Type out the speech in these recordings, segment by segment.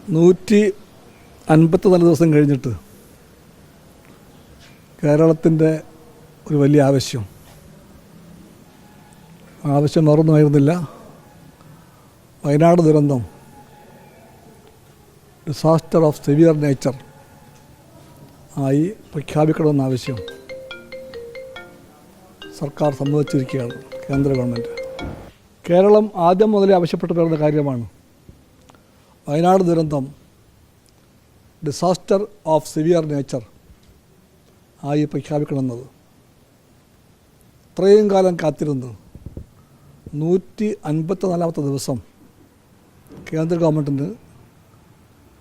154 ദിവസം കഴിഞ്ഞിട്ട് കേരളത്തിൻ്റെ ഒരു വലിയ ആവശ്യം മറന്നുമായിരുന്നില്ല. വയനാട് ദുരന്തം ഡിസാസ്റ്റർ ഓഫ് സിവിയർ നേച്ചർ ആയി പ്രഖ്യാപിക്കണമെന്ന ആവശ്യം സർക്കാർ സമ്മതിച്ചിരിക്കുകയാണ്. കേന്ദ്ര ഗവൺമെൻറ് കേരളം ആദ്യം മുതലേ ആവശ്യപ്പെട്ടു വരുന്ന കാര്യമാണ് വയനാട് ദുരന്തം ഡിസാസ്റ്റർ ഓഫ് സിവിയർ നേച്ചർ ആയി പ്രഖ്യാപിക്കണമെന്നത്. ഇത്രയും കാലം കാത്തിരുന്ന് 154 ദിവസം കേന്ദ്ര ഗവൺമെൻറ്റിന്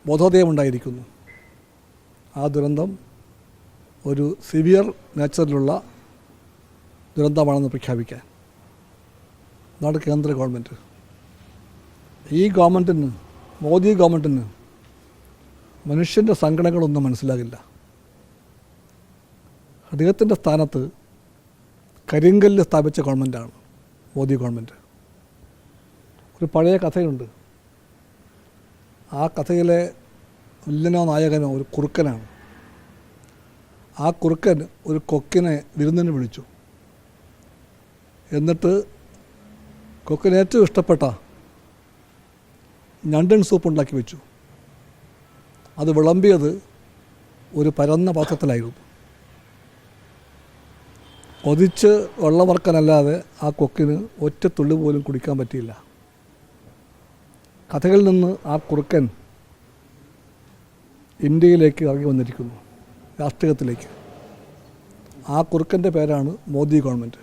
ബോധോദയമുണ്ടായിരിക്കുന്നു. ആ ദുരന്തം ഒരു സിവിയർ നേച്ചറിലുള്ള ദുരന്തമാണെന്ന് പ്രഖ്യാപിക്കാൻ. അതാണ് കേന്ദ്ര ഗവൺമെൻറ്. ഈ ഗവൺമെൻറ്റിന്, മോദി ഗവൺമെൻറ്റിന് മനുഷ്യൻ്റെ സങ്കടങ്ങളൊന്നും മനസ്സിലാകില്ല. അദ്ദേഹത്തിൻ്റെ സ്ഥാനത്ത് കരിങ്കല്ല് സ്ഥാപിച്ച ഗവൺമെൻറ്റാണ് മോദി ഗവൺമെൻറ്. ഒരു പഴയ കഥയുണ്ട്. ആ കഥയിലെ വില്ലനോ നായകനോ ഒരു കുറുക്കനാണ്. ആ കുറുക്കൻ ഒരു കൊക്കിനെ വിരുന്നിന് വിളിച്ചു. എന്നിട്ട് കൊക്കിന് ഏറ്റവും ഇഷ്ടപ്പെട്ട ഞണ്ടൻ സൂപ്പ് ഉണ്ടാക്കി വെച്ചു. അത് വിളമ്പിയത് ഒരു പരന്ന പാത്രത്തിലായിരുന്നു. ഒതിച്ച് വെള്ളമറക്കാനല്ലാതെ ആ കൊക്കിന് ഒറ്റ തുള്ളി പോലും കുടിക്കാൻ പറ്റിയില്ല. കഥകളിൽ നിന്ന് ആ കുറുക്കൻ ഇന്ത്യയിലേക്ക് ഇറങ്ങി വന്നിരിക്കുന്നു, രാഷ്ട്രീയത്തിലേക്ക്. ആ കുറുക്കൻ്റെ പേരാണ് മോദി ഗവൺമെൻറ്.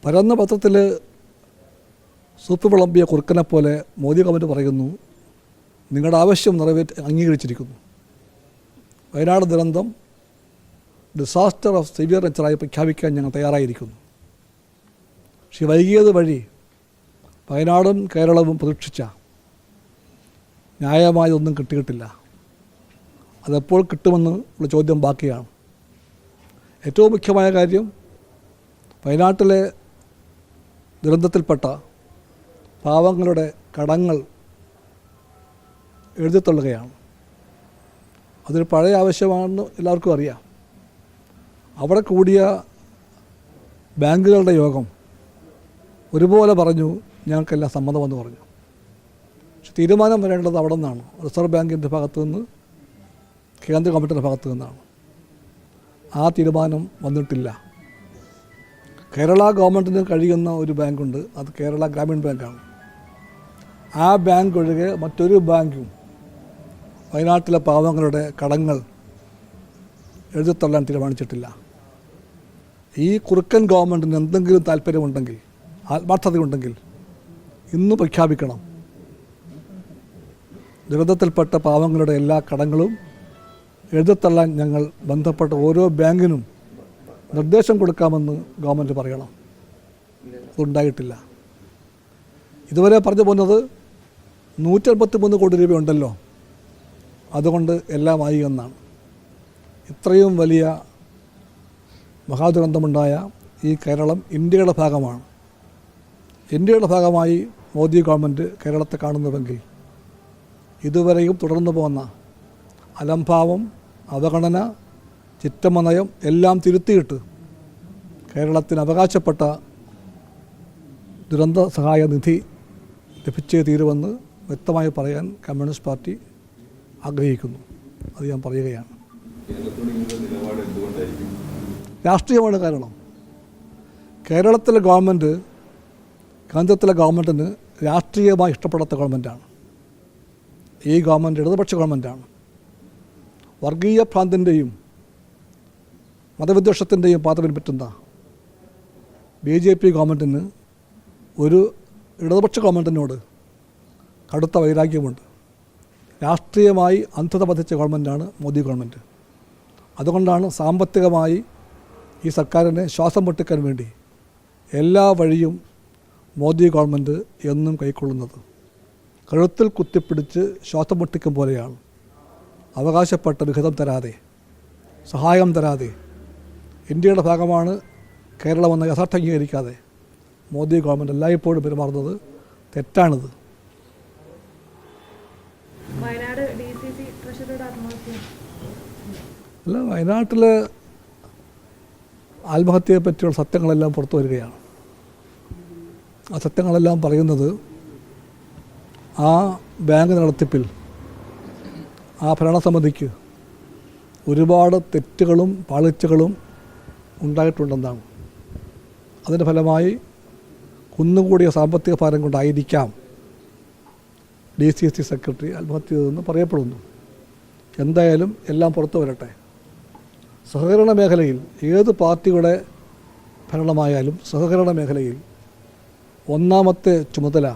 പരന്ന പത്രത്തിൽ സൂപ്പ് വിളമ്പിയ കുറുക്കനെ പോലെ മോദി ഗവൺമെൻറ് പറയുന്നു, നിങ്ങളുടെ ആവശ്യം അംഗീകരിച്ചിരിക്കുന്നു. വയനാട് ദുരന്തം ഡിസാസ്റ്റർ ഓഫ് സിവിയർ നേച്ചറായി പ്രഖ്യാപിക്കാൻ ഞങ്ങൾ തയ്യാറായിരിക്കുന്നു. പക്ഷേ വൈകിയത് വഴി വയനാടും കേരളവും പ്രതീക്ഷിച്ച ന്യായമായൊന്നും കിട്ടിയിട്ടില്ല. അതെപ്പോൾ കിട്ടുമെന്ന് ഉള്ള ചോദ്യം ബാക്കിയാണ്. ഏറ്റവും മുഖ്യമായ കാര്യം, വയനാട്ടിലെ ദുരന്തത്തിൽപ്പെട്ട പാവങ്ങളുടെ കടങ്ങൾ എഴുതിത്തള്ളുകയാണ്. അതൊരു പഴയ ആവശ്യമാണെന്ന് എല്ലാവർക്കും അറിയാം. അവിടെ കൂടിയ ബാങ്കുകളുടെ യോഗം ഒരുപോലെ പറഞ്ഞു, ഞങ്ങൾക്കെല്ലാം സമ്മതമെന്ന് പറഞ്ഞു. പക്ഷെ തീരുമാനം വരേണ്ടത് അവിടെ നിന്നാണ്. റിസർവ് ബാങ്കിൻ്റെ ഭാഗത്തു നിന്ന്, കേന്ദ്ര ഗവൺമെൻറ്റിൻ്റെ ഭാഗത്തു നിന്നാണ്. ആ തീരുമാനം വന്നിട്ടില്ല. കേരള ഗവൺമെൻറ്റിന് കഴിയുന്ന ഒരു ബാങ്കുണ്ട്, അത് കേരള ഗ്രാമീൺ ബാങ്കാണ്. ആ ബാങ്ക് ഒഴികെ മറ്റൊരു ബാങ്കും വയനാട്ടിലെ പാവങ്ങളുടെ കടങ്ങൾ എഴുതിത്തള്ളാൻ തീരുമാനിച്ചിട്ടില്ല. ഈ കുറുക്കൻ ഗവൺമെൻറ്റിന് എന്തെങ്കിലും താല്പര്യമുണ്ടെങ്കിൽ, ആത്മാർത്ഥതയുണ്ടെങ്കിൽ ഇന്ന് പ്രഖ്യാപിക്കണം. ദുരന്തത്തിൽപ്പെട്ട പാവങ്ങളുടെ എല്ലാ കടങ്ങളും എഴുതിത്തള്ളാൻ ഞങ്ങൾ ബന്ധപ്പെട്ട ഓരോ ബാങ്കിനും നിർദ്ദേശം കൊടുക്കാമെന്ന് ഗവൺമെൻറ് പറയണം. അതുണ്ടായിട്ടില്ല. ഇതുവരെ പറഞ്ഞു പോകുന്നത് 153 കോടി രൂപയുണ്ടല്ലോ, അതുകൊണ്ട് എല്ലാമായി എന്നാണ്. ഇത്രയും വലിയ മഹാദുരന്തമുണ്ടായ ഈ കേരളം ഇന്ത്യയുടെ ഭാഗമാണ്. ഇന്ത്യയുടെ ഭാഗമായി മോദി ഗവൺമെൻറ് കേരളത്തെ കാണുന്നുവെങ്കിൽ ഇതുവരെയും തുടർന്നു പോകുന്ന അലംഭാവം, അവഗണന, ചിറ്റമ്മ നയം എല്ലാം തിരുത്തിയിട്ട് കേരളത്തിന് അവകാശപ്പെട്ട ദുരന്ത സഹായ നിധി ലഭിച്ചേ തീരുമെന്ന് വ്യക്തമായി പറയാൻ കമ്മ്യൂണിസ്റ്റ് പാർട്ടി ആഗ്രഹിക്കുന്നു. അത് ഞാൻ പറയുകയാണ്. രാഷ്ട്രീയമാണ് കാരണം. കേരളത്തിലെ ഗവൺമെൻറ് കേന്ദ്രത്തിലെ ഗവൺമെൻറ്റിന് രാഷ്ട്രീയമായി ഇഷ്ടപ്പെടാത്ത ഗവൺമെൻറ്റാണ്. ഈ ഗവൺമെൻറ് ഇടതുപക്ഷ ഗവൺമെൻറ്റാണ്. വർഗീയ ഭ്രാന്തിൻ്റെയും മതവിദ്വേഷത്തിൻ്റെയും പാത പിൻപറ്റുന്ന BJP ഗവൺമെൻറ്റിന് ഒരു ഇടതുപക്ഷ ഗവൺമെൻറ്റിനോട് കടുത്ത വൈരാഗ്യമുണ്ട്. രാഷ്ട്രീയമായി അന്ധത പതിച്ച ഗവൺമെൻറ്റാണ് മോദി ഗവൺമെൻറ്. അതുകൊണ്ടാണ് സാമ്പത്തികമായി ഈ സർക്കാരിനെ ശ്വാസം പൊട്ടിക്കാൻ വേണ്ടി എല്ലാ വഴിയും മോദി ഗവൺമെൻറ് എന്നും കൈക്കൊള്ളുന്നത്. കഴുത്തിൽ കുത്തിപ്പിടിച്ച് ശ്വാസം മുട്ടിക്കും പോലെയാണ്. അവകാശപ്പെട്ട വിഹിതം തരാതെ, സഹായം തരാതെ, ഇന്ത്യയുടെ ഭാഗമാണ് കേരളമെന്ന് യഥാർത്ഥം അംഗീകരിക്കാതെ മോദി ഗവൺമെൻറ് എല്ലായ്പ്പോഴും പെരുമാറുന്നത് തെറ്റാണിത്. അല്ല, വയനാട്ടിലെ ആത്മഹത്യയെ പറ്റിയുള്ള സത്യങ്ങളെല്ലാം പുറത്തു വരികയാണ്. ആ സത്യങ്ങളെല്ലാം പറയുന്നത് ആ ബാങ്ക് നടത്തിപ്പിൽ ആ ഭരണസമിതിക്ക് ഒരുപാട് തെറ്റുകളും പാളിച്ചകളും ഉണ്ടായിട്ടുണ്ടെന്നാണ്. അതിൻ്റെ ഫലമായി കുന്നുകൂടിയ സാമ്പത്തിക ഭാരം കൊണ്ടായിരിക്കാം DCC സെക്രട്ടറി ആത്മഹത്യ ചെയ്തതെന്ന് പറയപ്പെടുന്നു. എന്തായാലും എല്ലാം പുറത്തു വരട്ടെ. സഹകരണ മേഖലയിൽ ഏത് പാർട്ടിയുടെ ഭരണമായാലും സഹകരണ മേഖലയിൽ ഒന്നാമത്തെ ചുമതല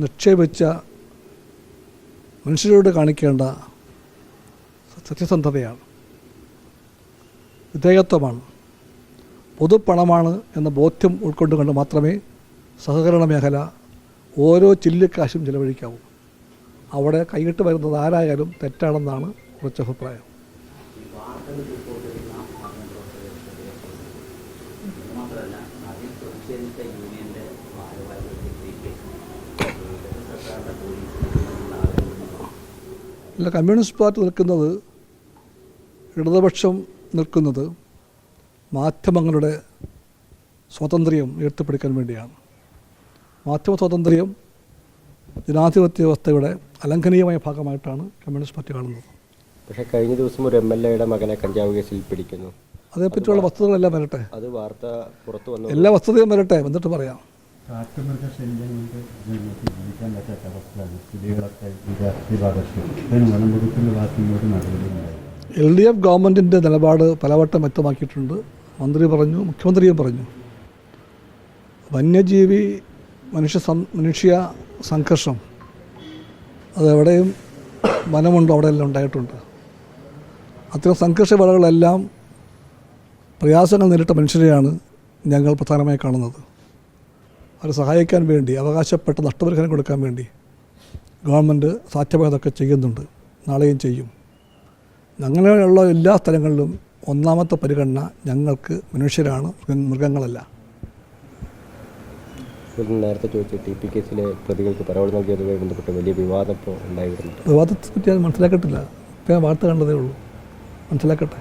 നിക്ഷേപിച്ച മനുഷ്യരോട് കാണിക്കേണ്ട സത്യസന്ധതയാണ്, വിധേയത്വമാണ്, പൊതുപ്പണമാണ് എന്ന ബോധ്യം ഉൾക്കൊണ്ടുകൊണ്ട് മാത്രമേ സഹകരണ മേഖല ഓരോ ചില്ലിക്കാശും ചിലവഴിക്കാവൂ. അവിടെ കൈകിട്ട് വരുന്നത് ആരായാലും തെറ്റാണെന്നാണ് കുറച്ച് അഭിപ്രായം. അല്ല, കമ്മ്യൂണിസ്റ്റ് പാർട്ടി നിൽക്കുന്നത്, ഇടതുപക്ഷം നിൽക്കുന്നത് മാധ്യമങ്ങളുടെ സ്വാതന്ത്ര്യം ഉയർത്തിപ്പിടിക്കാൻ വേണ്ടിയാണ്. മാധ്യമ സ്വാതന്ത്ര്യം ജനാധിപത്യ വ്യവസ്ഥയുടെ അലംഘനീയമായ ഭാഗമായിട്ടാണ് കമ്മ്യൂണിസ്റ്റ് പാർട്ടി കാണുന്നത്. പക്ഷേ കഴിഞ്ഞ ദിവസം ഒരു MLA മകനെ കഞ്ചാവ് കേസിൽ പിടിക്കുന്നു. അതേപ്പറ്റിയുള്ള വസ്തുതകളെല്ലാം വരട്ടെ, അത് വാർത്ത പുറത്തു വന്നു. എല്ലാ വസ്തുതയും വരട്ടെ, എന്നിട്ട് പറയാം. കാട്ടുമൃഗശല്യം കൊണ്ട് ജനങ്ങൾക്ക് ജീവിക്കാൻ പറ്റാത്ത അവസ്ഥയാണ്. സ്ത്രീകളൊക്കെ വനംവകുപ്പിൻ്റെ ഭാഗത്തു നിന്നൊരു നടപടിയുണ്ടായി. LDF ഗവൺമെൻറ്റിൻ്റെ നിലപാട് പലവട്ടം വ്യക്തമാക്കിയിട്ടുണ്ട്. മന്ത്രി പറഞ്ഞു, മുഖ്യമന്ത്രിയും പറഞ്ഞു. വന്യജീവി മനുഷ്യ സംഘർഷം അതെവിടെയും വനമുണ്ടോ അവിടെയെല്ലാം ഉണ്ടായിട്ടുണ്ട്. അത്തരം സംഘർഷ വേളകളെല്ലാം പ്രയാസങ്ങൾ നേരിട്ട മനുഷ്യരെയാണ് ഞങ്ങൾ പ്രധാനമായി കാണുന്നത്. അവരെ സഹായിക്കാൻ വേണ്ടി, അവകാശപ്പെട്ട നഷ്ടപരിഹാരം കൊടുക്കാൻ വേണ്ടി ഗവൺമെൻറ് സാധ്യമായതൊക്കെ ചെയ്യുന്നുണ്ട്, നാളെയും ചെയ്യും. അങ്ങനെയുള്ള എല്ലാ സ്ഥലങ്ങളിലും ഒന്നാമത്തെ പരിഗണന ഞങ്ങൾക്ക് മനുഷ്യരാണ്, മൃഗങ്ങളല്ല. നേരത്തെ ചോദിച്ചു TP കേസിലെ പ്രതികൾക്ക് പരോൾ നൽകിയതുമായി ബന്ധപ്പെട്ട് വലിയ വിവാദം ഇപ്പോൾ ഉണ്ടായിരുന്നു. വിവാദത്തെ പറ്റി അത് മനസ്സിലാക്കിയിട്ടില്ല. ഇപ്പം ഞാൻ വാർത്ത കണ്ടതേ ഉള്ളൂ, മനസ്സിലാക്കട്ടെ.